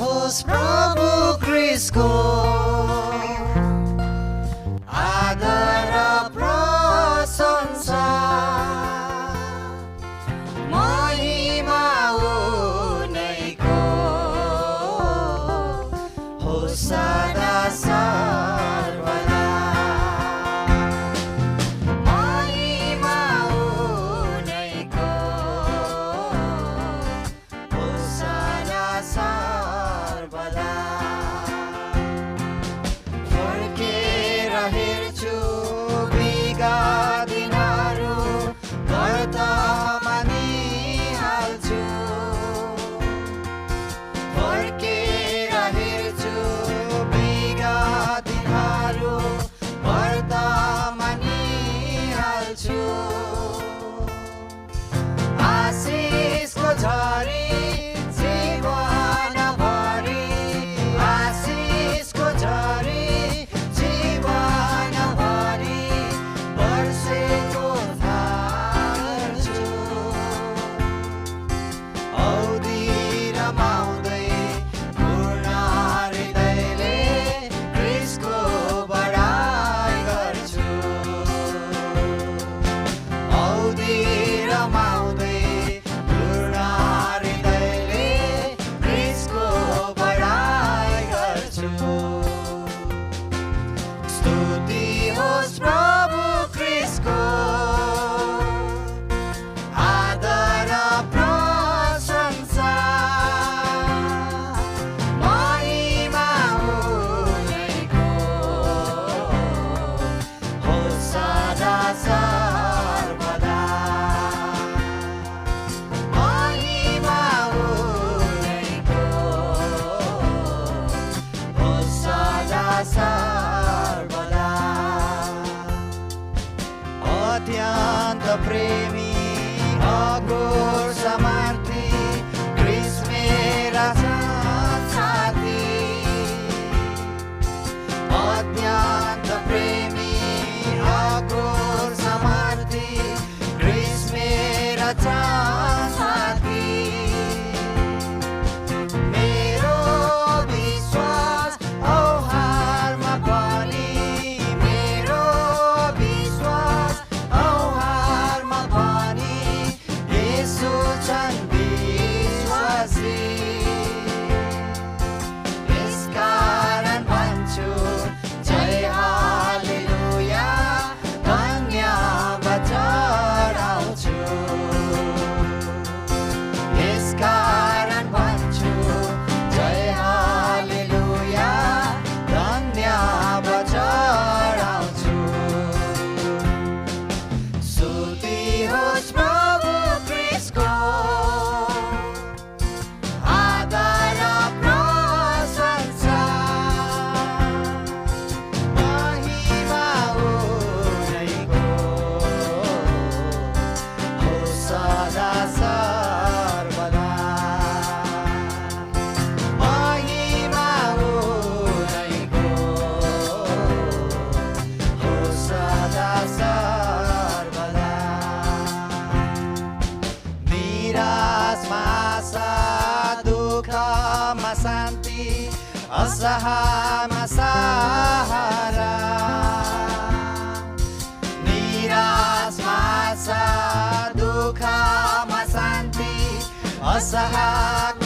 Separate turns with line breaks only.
होस् प्रभु क्रिस्टको आदर प्रशंसा महिमा उनैको होस् सदा सर्वदा महिमा उनैको होस् सदा सर्वदा फर्केर हेर्छु बिगा दिनहरू व्रतमा निहाल्छु फर्केर हेर्छु बिगा दिनहरू व्रतमा निहाल्छु आशिषको झरी जीवनभरि आशिषको झरी जीवनभरि वर्षेको थाल्छु औधी रमाउँदै पूर्ण हृदयले क्रिस्टको बढाइ गर्छु औधी रमाउँदै पूर्ण हृदयले क्रिस्टको बढाइ गर्छु स्तुति होस् प्रभु क्रिस्टको आदर प्रशंसा महिमा उनैको होस् सदा सर्वदा महिमा उनैको होस् सदा सर्वदा अत्यन्त प्रेमी अघोर समर्थी क्रिस्ट मेरा साथी अत्यन्त प्रेमी अघोर समर्थी क्रिस्ट मेरा साथी मेरो विश्वास औहारमा पनि मेरो विश्वास औहारमा पनि येशू छन् विश्वासी यसकारण भन्छु जय हालेलुया धन्यवाद चढाउँछु यसकारण भन्छु जय हालेलुया धन्यवाद चढाउँछु स्तुति होस् प्रभु क्रिस्टको आदर प्रशंसा महिमा उनैको होस् सदा सर्वदा महिमा उनैको होस् सदा सर्वदा निराशमा आशा दुःखमा शान्ति असहायमा सहारा निराशमा आशा दुःखमा शान्ति असहाय